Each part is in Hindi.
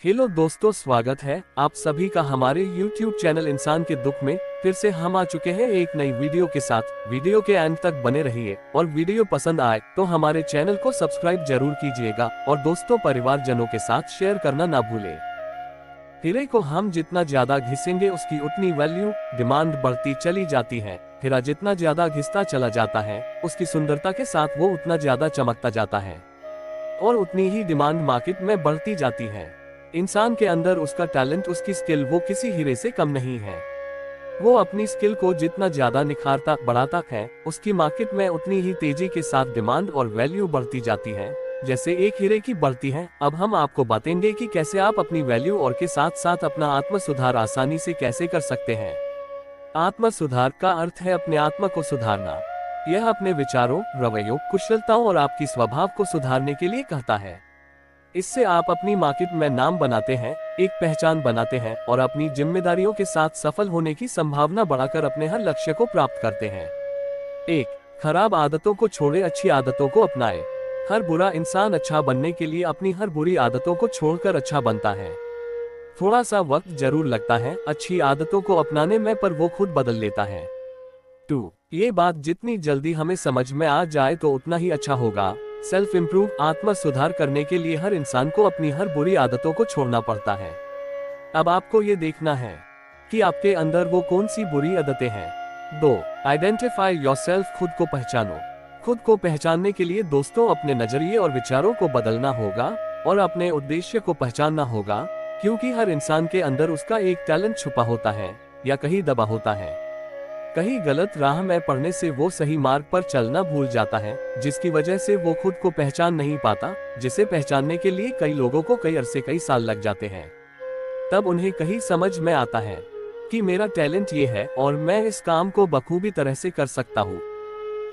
हेलो दोस्तों, स्वागत है आप सभी का हमारे YouTube चैनल इंसान के दुख में। फिर से हम आ चुके हैं एक नई वीडियो के साथ। वीडियो के अंत तक बने रहिए और वीडियो पसंद आए तो हमारे चैनल को सब्सक्राइब जरूर कीजिएगा और दोस्तों परिवार जनों के साथ शेयर करना ना भूलें। हीरे को हम जितना ज्यादा घिसेंगे उसकी उतनी वैल्यू डिमांड बढ़ती चली जाती है। हीरा जितना ज्यादा घिसता चला जाता है उसकी सुंदरता के साथ वो उतना ज्यादा चमकता जाता है और उतनी ही डिमांड मार्केट में बढ़ती जाती है। इंसान के अंदर उसका टैलेंट, उसकी स्किल वो किसी हीरे से कम नहीं है। वो अपनी स्किल को जितना ज्यादा निखारता बढ़ाता है उसकी मार्केट में उतनी ही तेजी के साथ डिमांड और वैल्यू बढ़ती जाती है जैसे एक हीरे की बढ़ती है। अब हम आपको बताएंगे कि कैसे आप अपनी वैल्यू और के साथ साथ अपना आत्म सुधार आसानी से कैसे कर सकते हैं। आत्म सुधार का अर्थ है अपने आत्मा को सुधारना। यह अपने विचारों, रवैयों, कुशलताओं और आपकी स्वभाव को सुधारने के लिए कहता है। इससे आप अपनी मार्केट में नाम बनाते हैं, एक पहचान बनाते हैं और अपनी जिम्मेदारियों के साथ सफल होने की संभावना बढ़ाकर अपने हर लक्ष्य को प्राप्त करते हैं। 1. खराब आदतों को छोड़े, अच्छी आदतों को अपनाएं। हर बुरा इंसान अच्छा बनने के लिए अपनी हर बुरी आदतों को छोड़कर अच्छा बनता है। थोड़ा सा वक्त जरूर लगता है अच्छी आदतों को अपनाने में, पर वो खुद बदल लेता है। 2. ये बात जितनी जल्दी हमें समझ में आ जाए तो उतना ही अच्छा होगा। सेल्फ इम्प्रूव, आत्म सुधार करने के लिए हर इंसान को अपनी हर बुरी आदतों को छोड़ना पड़ता है। अब आपको ये देखना है कि आपके अंदर वो कौन सी बुरी आदतें हैं। 2. आइडेंटिफाई योरसेल्फ, खुद को पहचानो। खुद को पहचानने के लिए दोस्तों अपने नजरिए और विचारों को बदलना होगा और अपने उद्देश्य को पहचानना होगा, क्योंकि हर इंसान के अंदर उसका एक टैलेंट छुपा होता है या कहीं दबा होता है। कहीं गलत राह में पड़ने से वो सही मार्ग पर चलना भूल जाता है, जिसकी वजह से वो खुद को पहचान नहीं पाता, जिसे पहचानने के लिए कई लोगों को कई अरसे कई साल लग जाते हैं। तब उन्हें कहीं समझ में आता है कि मेरा टैलेंट ये है और मैं इस काम को बखूबी तरह से कर सकता हूँ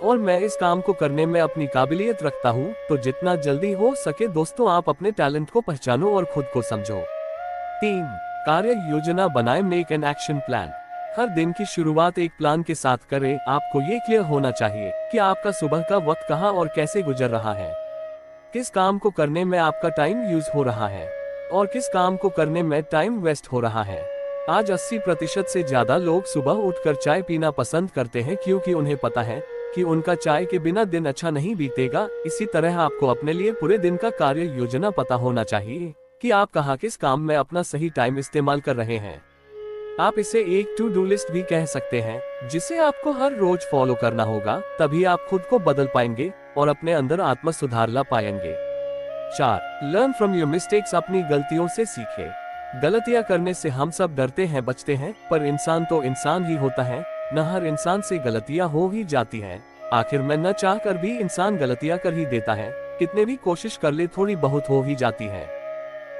और मैं इस काम को करने में अपनी काबिलियत रखता हूँ। तो जितना जल्दी हो सके दोस्तों आप अपने टैलेंट को पहचानो और खुद को समझो। 3. कार्य योजना बनाएं, मेक एन एक्शन प्लान। हर दिन की शुरुआत एक प्लान के साथ करें। आपको ये क्लियर होना चाहिए कि आपका सुबह का वक्त कहाँ और कैसे गुजर रहा है, किस काम को करने में आपका टाइम यूज हो रहा है और किस काम को करने में टाइम वेस्ट हो रहा है। आज 80% से ज्यादा लोग सुबह उठकर चाय पीना पसंद करते हैं क्योंकि उन्हें पता है कि उनका चाय के बिना दिन अच्छा नहीं बीतेगा। इसी तरह आपको अपने लिए पूरे दिन का कार्य योजना पता होना चाहिए कि आप कहाँ किस काम में अपना सही टाइम इस्तेमाल कर रहे हैं। आप इसे एक टू डू लिस्ट भी कह सकते हैं जिसे आपको हर रोज फॉलो करना होगा, तभी आप खुद को बदल पाएंगे और अपने अंदर आत्म सुधार ला पाएंगे। 4. लर्न फ्रॉम योर मिस्टेक्स, अपनी गलतियों से सीखे। गलतियां करने से हम सब डरते हैं, बचते हैं, पर इंसान तो इंसान ही होता है। न हर इंसान से गलतियां हो ही जाती हैं। आखिर में न चाह कर भी इंसान गलतियां कर ही देता है। कितने भी कोशिश कर ले थोड़ी बहुत हो ही जाती है।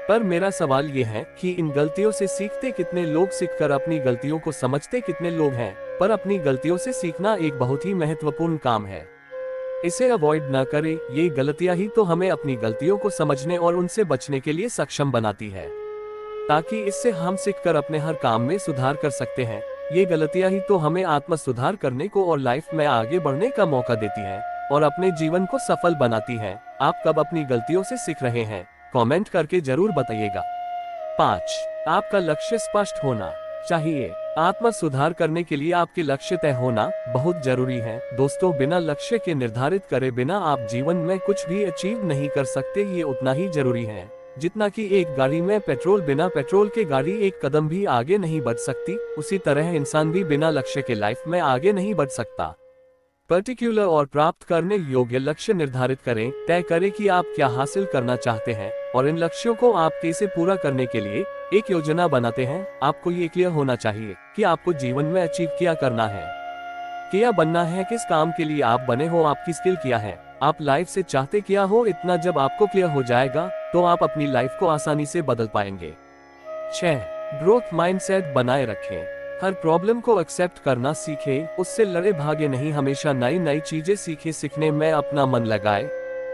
पर मेरा सवाल ये है कि इन गलतियों से सीखते कितने लोग, सीखकर अपनी गलतियों को समझते कितने लोग हैं। पर अपनी गलतियों से सीखना एक बहुत ही महत्वपूर्ण काम है। इसे अवॉइड न करें। ये गलतियां ही तो हमें अपनी गलतियों को समझने और उनसे बचने के लिए सक्षम बनाती है, ताकि इससे हम सीखकर अपने हर काम में सुधार कर सकते हैं। ये गलतियां ही तो हमें आत्म सुधार करने को और लाइफ में आगे बढ़ने का मौका देती है और अपने जीवन को सफल बनाती है। आप कब अपनी गलतियों से सीख रहे हैं, कमेंट करके जरूर बताइएगा। 5. आपका लक्ष्य स्पष्ट होना चाहिए। आत्म सुधार करने के लिए आपके लक्ष्य तय होना बहुत जरूरी है। दोस्तों बिना लक्ष्य के निर्धारित करे बिना आप जीवन में कुछ भी अचीव नहीं कर सकते। ये उतना ही जरूरी है जितना कि एक गाड़ी में पेट्रोल, बिना पेट्रोल के गाड़ी एक कदम भी आगे नहीं बढ़ सकती। उसी तरह इंसान भी बिना लक्ष्य के लाइफ में आगे नहीं बढ़ सकता। पर्टिकुलर और प्राप्त करने योग्य लक्ष्य निर्धारित करें। तय करें कि आप क्या हासिल करना चाहते हैं और इन लक्ष्यों को आप कैसे पूरा करने के लिए एक योजना बनाते हैं। आपको ये क्लियर होना चाहिए कि आपको जीवन में अचीव क्या करना है, क्या बनना है, किस काम के लिए आप बने हो, आपकी स्किल क्या है, आप लाइफ से चाहते क्या हो। इतना जब आपको क्लियर हो जाएगा तो आप अपनी लाइफ को आसानी से बदल पाएंगे। 6. ग्रोथ माइंडसेट बनाए रखें। हर प्रॉब्लम को एक्सेप्ट करना सीखें, उससे लड़े भागे नहीं। हमेशा नई नई चीजें सीखें, सीखने में अपना मन लगाए।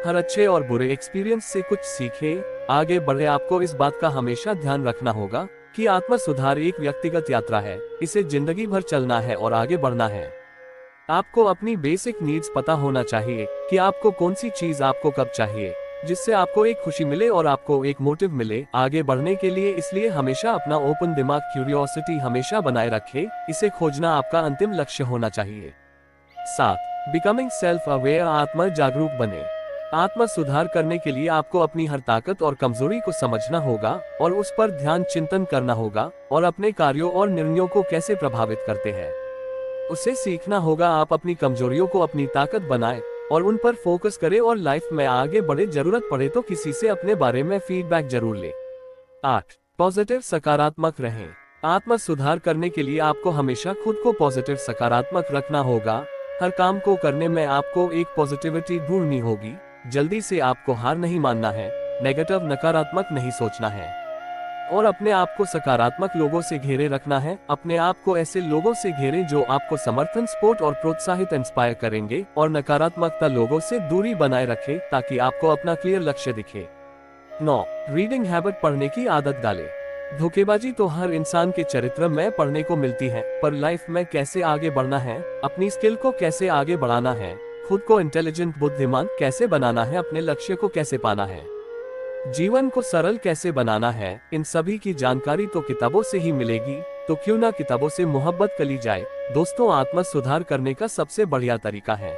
हर अच्छे और बुरे एक्सपीरियंस से कुछ सीखें, आगे बढ़े। आपको इस बात का हमेशा ध्यान रखना होगा कि आत्म सुधार एक व्यक्तिगत यात्रा है, इसे जिंदगी भर चलना है और आगे बढ़ना है। आपको अपनी बेसिक नीड्स पता होना चाहिए कि आपको कौन सी चीज आपको कब चाहिए। जिससे आपको एक खुशी मिले और आपको एक मोटिव मिले आगे बढ़ने के लिए। इसलिए हमेशा अपना ओपन दिमाग, क्यूरियोसिटी हमेशा बनाए रखे, इसे खोजना आपका अंतिम लक्ष्य होना चाहिए। 7. बिकमिंग सेल्फ अवेयर, आत्म जागरूक बने। आत्म सुधार करने के लिए आपको अपनी हर ताकत और कमजोरी को समझना होगा और उस पर ध्यान चिंतन करना होगा, और अपने कार्यों और निर्णयों को कैसे प्रभावित करते हैं उसे सीखना होगा। आप अपनी कमजोरियों को अपनी ताकत बनाएं और उन पर फोकस करें और लाइफ में आगे बढ़े। जरूरत पड़े तो किसी से अपने बारे में फीडबैक जरूर लें। 8. पॉजिटिव, सकारात्मक रहें। आत्म सुधार करने के लिए आपको हमेशा खुद को पॉजिटिव, सकारात्मक रखना होगा। हर काम को करने में आपको एक पॉजिटिविटी ढूंढनी होगी। जल्दी से आपको हार नहीं मानना है, नेगेटिव, नकारात्मक नहीं सोचना है, और अपने आप को सकारात्मक लोगों से घेरे रखना है। अपने आप को ऐसे लोगों से घेरें जो आपको समर्थन, सपोर्ट और प्रोत्साहित, इंस्पायर करेंगे, और नकारात्मकता लोगों से दूरी बनाए रखें ताकि आपको अपना क्लियर लक्ष्य दिखे। 9. रीडिंग हैबिट, पढ़ने की आदत डालें। धोखेबाजी तो हर इंसान के चरित्र में पढ़ने को मिलती है, पर लाइफ में कैसे आगे बढ़ना है, अपनी स्किल को कैसे आगे बढ़ाना है, खुद को इंटेलिजेंट, बुद्धिमान कैसे बनाना है, अपने लक्ष्य को कैसे पाना है, जीवन को सरल कैसे बनाना है, इन सभी की जानकारी तो किताबों से ही मिलेगी। तो क्यों ना किताबों से मोहब्बत करी जाए। दोस्तों, आत्म सुधार करने का सबसे बढ़िया तरीका है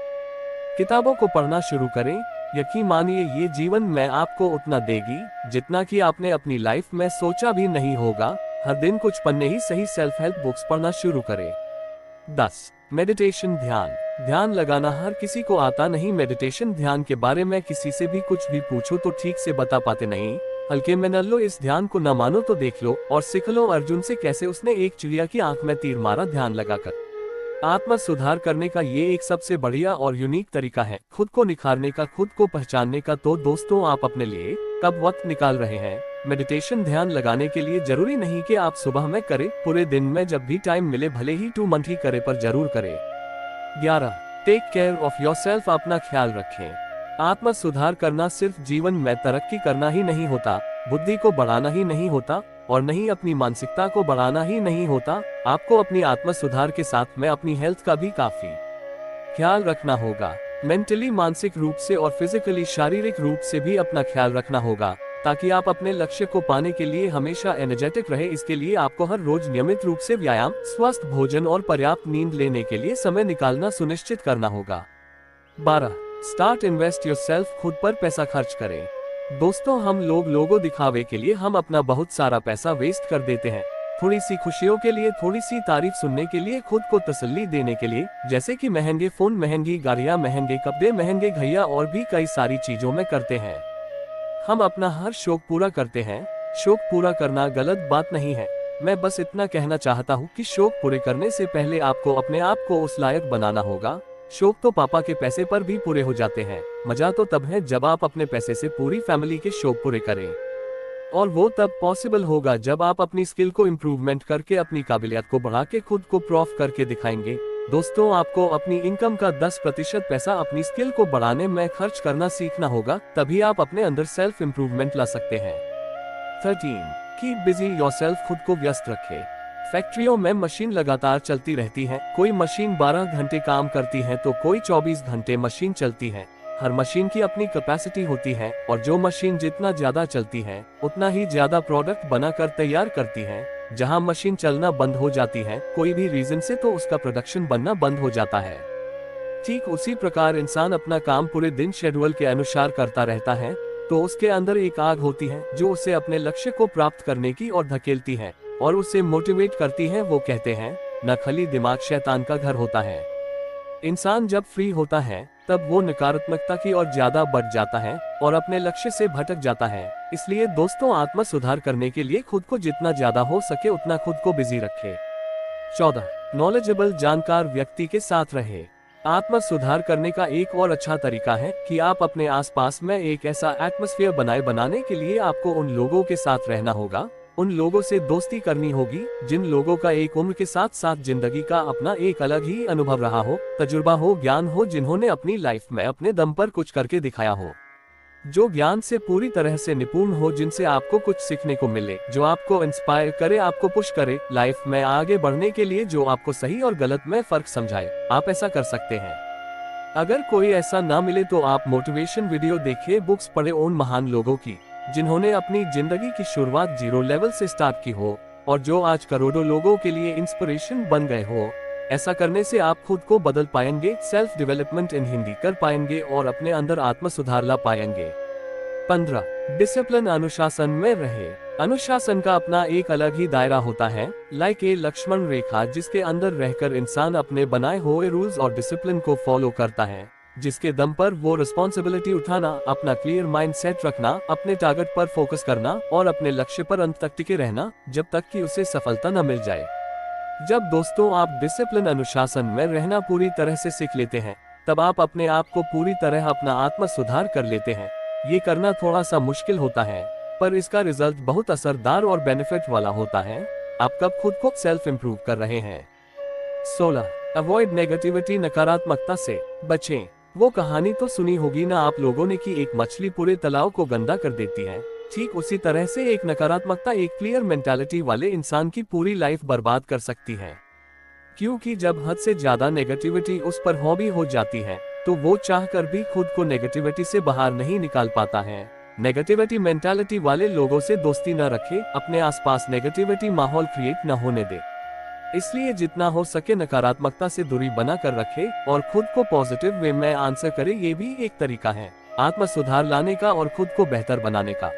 किताबों को पढ़ना शुरू करें। यकीन मानिए, ये जीवन में आपको उतना देगी जितना कि आपने अपनी लाइफ में सोचा भी नहीं होगा। हर दिन कुछ पन्ने ही सही सेल्फ हेल्प बुक्स पढ़ना शुरू करें। 10. मेडिटेशन, ध्यान लगाना हर किसी को आता नहीं। मेडिटेशन ध्यान के बारे में किसी से भी कुछ भी पूछो तो ठीक से बता पाते नहीं। हल्के में न लो, इस ध्यान को न मानो तो देख लो और सीख लो अर्जुन से कैसे उसने एक चिड़िया की आंख में तीर मारा ध्यान लगाकर। आत्म सुधार करने का ये एक सबसे बढ़िया और यूनिक तरीका है खुद को निखारने का, खुद को पहचानने का। तो दोस्तों, आप अपने लिए कब वक्त निकाल रहे हैं मेडिटेशन, ध्यान लगाने के लिए? जरूरी नहीं कि आप सुबह में करें, पूरे दिन में जब भी टाइम मिले, भले ही 2 मंथ ही करे, पर जरूर करें। 11. टेक केयर ऑफ योरसेल्फ, अपना ख्याल रखें। आत्म सुधार करना सिर्फ जीवन में तरक्की करना ही नहीं होता, बुद्धि को बढ़ाना ही नहीं होता, और नहीं अपनी मानसिकता को बढ़ाना ही नहीं होता। आपको अपनी आत्म सुधार के साथ में अपनी हेल्थ का भी काफी ख्याल रखना होगा। मेंटली, मानसिक रूप से और फिजिकली, शारीरिक रूप से भी अपना ख्याल रखना होगा, ताकि आप अपने लक्ष्य को पाने के लिए हमेशा एनर्जेटिक रहे। इसके लिए आपको हर रोज नियमित रूप से व्यायाम, स्वस्थ भोजन और पर्याप्त नींद लेने के लिए समय निकालना सुनिश्चित करना होगा। 12. स्टार्ट इन्वेस्ट योरसेल्फ, खुद पर पैसा खर्च करें। दोस्तों, हम लोगों दिखावे के लिए हम अपना बहुत सारा पैसा वेस्ट कर देते हैं। थोड़ी सी खुशियों के लिए, थोड़ी सी तारीफ सुनने के लिए, खुद को तसल्ली देने के लिए, जैसे कि महंगे फोन, महंगी गाड़ियां, महंगे कपड़े, महंगे घड़ियां और भी कई सारी चीजों में करते हैं। हम अपना हर शौक पूरा करते हैं। शौक पूरा करना गलत बात नहीं है। मैं बस इतना कहना चाहता हूँ कि शौक पूरे करने से पहले आपको अपने आप को उस लायक बनाना होगा। शौक तो पापा के पैसे पर भी पूरे हो जाते हैं। मजा तो तब है जब आप अपने पैसे से पूरी फैमिली के शौक पूरे करें, और वो तब पॉसिबल होगा जब आप अपनी स्किल को इम्प्रूवमेंट करके, अपनी काबिलियत को बढ़ा के खुद को प्रूफ करके दिखाएंगे। दोस्तों, आपको अपनी इनकम का 10% पैसा अपनी स्किल को बढ़ाने में खर्च करना सीखना होगा, तभी आप अपने अंदर सेल्फ इम्प्रूवमेंट ला सकते हैं। 13. कीप बिजी योरसेल्फ, खुद को व्यस्त रखें। फैक्ट्रियों में मशीन लगातार चलती रहती है। कोई मशीन 12 घंटे काम करती है तो कोई 24 घंटे मशीन चलती है। हर मशीन की अपनी कैपेसिटी होती है, और जो मशीन जितना ज्यादा चलती है उतना ही ज्यादा प्रोडक्ट बनाकर तैयार करती है। जहां मशीन चलना बंद हो जाती है कोई भी रीजन से, तो उसका प्रोडक्शन बनना बंद हो जाता है। ठीक उसी प्रकार इंसान अपना काम पूरे दिन शेड्यूल के अनुसार करता रहता है, तो उसके अंदर एक आग होती है जो उसे अपने लक्ष्य को प्राप्त करने की ओर धकेलती है और उसे मोटिवेट करती है। वो कहते हैं, नखली दिमाग शैतान का घर होता है। इंसान जब फ्री होता है तब वो नकारात्मकता की ओर ज्यादा बढ़ जाता है और अपने लक्ष्य से भटक जाता है। इसलिए दोस्तों, आत्म सुधार करने के लिए खुद को जितना ज्यादा हो सके उतना खुद को बिजी रखें। 14. नॉलेजेबल, जानकार व्यक्ति के साथ रहे। आत्म सुधार करने का एक और अच्छा तरीका है कि आप अपने आसपास में एक ऐसा एटमॉस्फेयर बनाने के लिए आपको उन लोगों के साथ रहना होगा, उन लोगों से दोस्ती करनी होगी जिन लोगों का एक उम्र के साथ साथ जिंदगी का अपना एक अलग ही अनुभव रहा हो, तजुर्बा हो, ज्ञान हो, जिन्होंने अपनी लाइफ में अपने दम पर कुछ करके दिखाया हो, जो ज्ञान से पूरी तरह से निपुण हो, जिनसे आपको कुछ सीखने को मिले, जो आपको इंस्पायर करे, आपको पुश करे लाइफ में आगे बढ़ने के लिए, जो आपको सही और गलत में फर्क समझाए। आप ऐसा कर सकते हैं। अगर कोई ऐसा ना मिले तो आप मोटिवेशन वीडियो देखिए, बुक्स पढ़े उन महान लोगों की जिन्होंने अपनी जिंदगी की शुरुआत 0 लेवल से स्टार्ट की हो और जो आज करोड़ों लोगों के लिए इंस्पिरेशन बन गए हो। ऐसा करने से आप खुद को बदल पाएंगे, सेल्फ डेवलपमेंट इन हिंदी कर पाएंगे और अपने अंदर आत्म सुधार ला पाएंगे। 15 डिसिप्लिन, अनुशासन में रहे। अनुशासन का अपना एक अलग ही दायरा होता है, लाइक ए लक्ष्मण रेखा, जिसके अंदर रहकर इंसान अपने बनाए हुए रूल्स और डिसिप्लिन को फॉलो करता है, जिसके दम पर वो रिस्पॉन्सिबिलिटी उठाना, अपना क्लियर माइंड सेट रखना, अपने टारगेट पर फोकस करना और अपने लक्ष्य पर अंत तक टिके रहना जब तक कि उसे सफलता न मिल जाए। जब दोस्तों आप डिसिप्लिन, अनुशासन में रहना पूरी तरह से सीख लेते हैं, तब आप अपने आप को पूरी तरह अपना आत्म सुधार कर लेते हैं। ये करना थोड़ा सा मुश्किल होता है, पर इसका रिजल्ट बहुत असरदार और बेनिफिट वाला होता है। आप कब खुद को सेल्फ इम्प्रूव कर रहे हैं। 16 अवॉइड नेगेटिविटी, नकारात्मकता से बचें। वो कहानी तो सुनी होगी ना आप लोगों ने कि एक मछली पूरे तालाब को गंदा कर देती है। ठीक उसी तरह से एक नकारात्मकता एक क्लियर मेंटालिटी वाले इंसान की पूरी लाइफ बर्बाद कर सकती है, क्योंकि जब हद से ज्यादा नेगेटिविटी उस पर हावी हो जाती है तो वो चाहकर भी खुद को नेगेटिविटी से बाहर नहीं निकाल पाता है। नेगेटिविटी मेंटालिटी वाले लोगों से दोस्ती न रखे, अपने आसपास नेगेटिविटी माहौल क्रिएट न होने दे। इसलिए जितना हो सके नकारात्मकता से दूरी बना कर रखे और खुद को पॉजिटिव वे में आंसर करे। ये भी एक तरीका है आत्म सुधार लाने का और खुद को बेहतर बनाने का।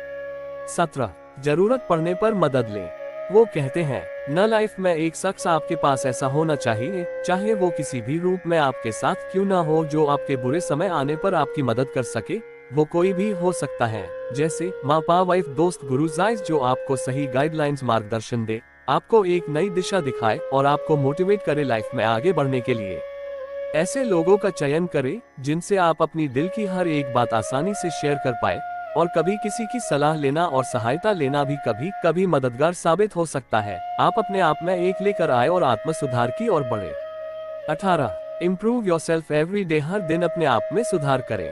17 जरूरत पड़ने पर मदद ले। वो कहते हैं न, लाइफ में एक शख्स आपके पास ऐसा होना चाहिए, चाहे वो किसी भी रूप में आपके साथ क्यों ना हो, जो आपके बुरे समय आने पर आपकी मदद कर सके। वो कोई भी हो सकता है, जैसे माँ, पा, वाइफ, दोस्त, गुरु, जाइज, जो आपको सही गाइडलाइंस, मार्गदर्शन दे, आपको एक नई दिशा दिखाए और आपको मोटिवेट करे लाइफ में आगे बढ़ने के लिए। ऐसे लोगों का चयन करें जिनसे आप अपनी दिल की हर एक बात आसानी से शेयर कर पाए, और कभी किसी की सलाह लेना और सहायता लेना भी कभी कभी मददगार साबित हो सकता है। आप अपने आप में एक लेकर आए और आत्म सुधार की ओर बढ़े। 18 इम्प्रूव योरसेल्फ एवरी डे। हर दिन अपने आप में सुधार करें।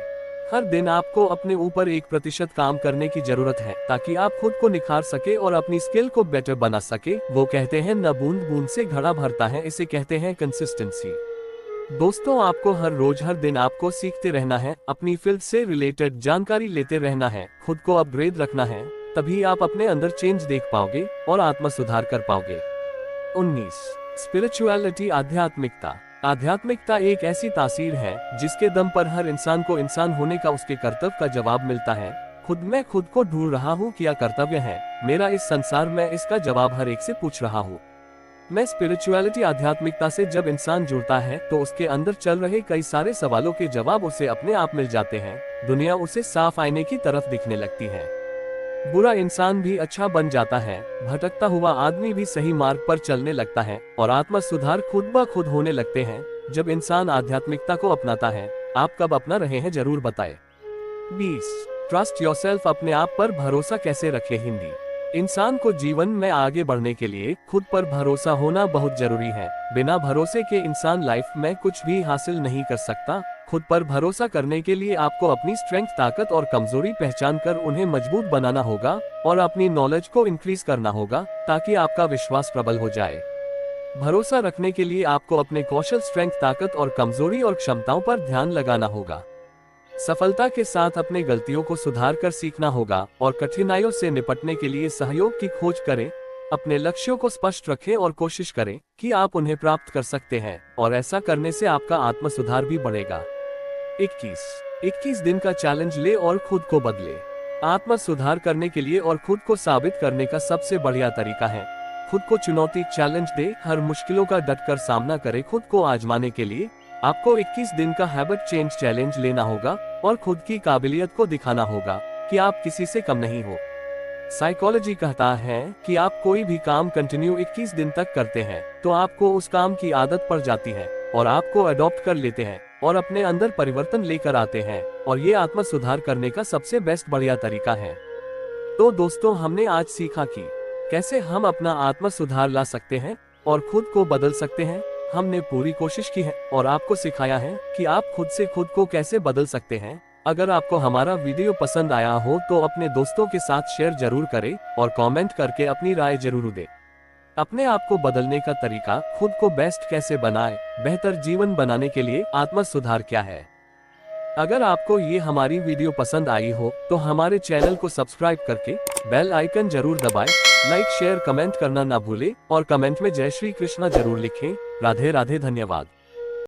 हर दिन आपको अपने ऊपर 1% काम करने की जरूरत है, ताकि आप खुद को निखार सके और अपनी स्किल को बेटर बना सके। वो कहते हैं न बूंद बूंद से घड़ा भरता है, इसे कहते हैं कंसिस्टेंसी। दोस्तों आपको हर रोज, हर दिन आपको सीखते रहना है, अपनी फील्ड से रिलेटेड जानकारी लेते रहना है, खुद को अपग्रेड रखना है, तभी आप अपने अंदर चेंज देख पाओगे और आत्म सुधार कर पाओगे। 19 स्पिरिचुअलिटी, आध्यात्मिकता। आध्यात्मिकता एक ऐसी तासीर है जिसके दम पर हर इंसान को इंसान होने का, उसके कर्तव्य का जवाब मिलता है। मैं खुद को ढूंढ रहा हूँ, क्या कर्तव्य है मेरा इस संसार में, इसका जवाब हर एक से पूछ रहा हूँ मैं। स्पिरिचुअलिटी, आध्यात्मिकता से जब इंसान जुड़ता है तो उसके अंदर चल रहे कई सारे सवालों के जवाब उसे अपने आप मिल जाते हैं। दुनिया उसे साफ आईने की तरफ दिखने लगती है। बुरा इंसान भी अच्छा बन जाता है, भटकता हुआ आदमी भी सही मार्ग पर चलने लगता है और आत्म सुधार खुद ब खुद होने लगते हैं जब इंसान आध्यात्मिकता को अपनाता है। आप कब अपना रहे हैं जरूर बताएं। 20 ट्रस्ट योरसेल्फ, अपने आप पर भरोसा कैसे रखें। हिंदी। इंसान को जीवन में आगे बढ़ने के लिए खुद पर भरोसा होना बहुत जरूरी है। बिना भरोसे के इंसान लाइफ में कुछ भी हासिल नहीं कर सकता। खुद पर भरोसा करने के लिए आपको अपनी स्ट्रेंथ, ताकत और कमजोरी पहचान कर उन्हें मजबूत बनाना होगा और अपनी नॉलेज को इंक्रीज करना होगा ताकि आपका विश्वास प्रबल हो जाए। भरोसा रखने के लिए आपको अपने कौशल, स्ट्रेंथ, ताकत और कमजोरी और क्षमताओं पर ध्यान लगाना होगा। सफलता के साथ अपने गलतियों को सुधार कर सीखना होगा और कठिनाइयों से निपटने के लिए सहयोग की खोज करें। अपने लक्ष्यों को स्पष्ट रखें और कोशिश करें कि आप उन्हें प्राप्त कर सकते हैं, और ऐसा करने से आपका आत्म सुधार भी बढ़ेगा। 21 दिन का चैलेंज ले और खुद को बदले। आत्म सुधार करने के लिए और खुद को साबित करने का सबसे बढ़िया तरीका है खुद को चुनौती, चैलेंज दे। हर मुश्किलों का डटकर सामना करे। खुद को आजमाने के लिए आपको 21 दिन का हैबिट चेंज चैलेंज लेना होगा और खुद की काबिलियत को दिखाना होगा कि आप किसी से कम नहीं हो। साइकोलॉजी कहता है कि आप कोई भी काम कंटिन्यू 21 दिन तक करते हैं तो आपको उस काम की आदत पड़ जाती है और आपको अडॉप्ट कर लेते हैं और अपने अंदर परिवर्तन लेकर आते हैं, और ये आत्म सुधार करने का सबसे बेस्ट बढ़िया तरीका है। तो दोस्तों हमने आज सीखा कि कैसे हम अपना आत्म सुधार ला सकते हैं और खुद को बदल सकते हैं। हमने पूरी कोशिश की है और आपको सिखाया है कि आप खुद से खुद को कैसे बदल सकते हैं। अगर आपको हमारा वीडियो पसंद आया हो तो अपने दोस्तों के साथ शेयर जरूर करें और कमेंट करके अपनी राय जरूर दें। अपने आप को बदलने का तरीका, खुद को बेस्ट कैसे बनाए, बेहतर जीवन बनाने के लिए आत्म सुधार क्या है। अगर आपको ये हमारी वीडियो पसंद आई हो तो हमारे चैनल को सब्सक्राइब करके बेल आइकन जरूर दबाएं, लाइक शेयर कमेंट करना ना भूले और कमेंट में जय श्री कृष्णा जरूर लिखें। राधे राधे, धन्यवाद।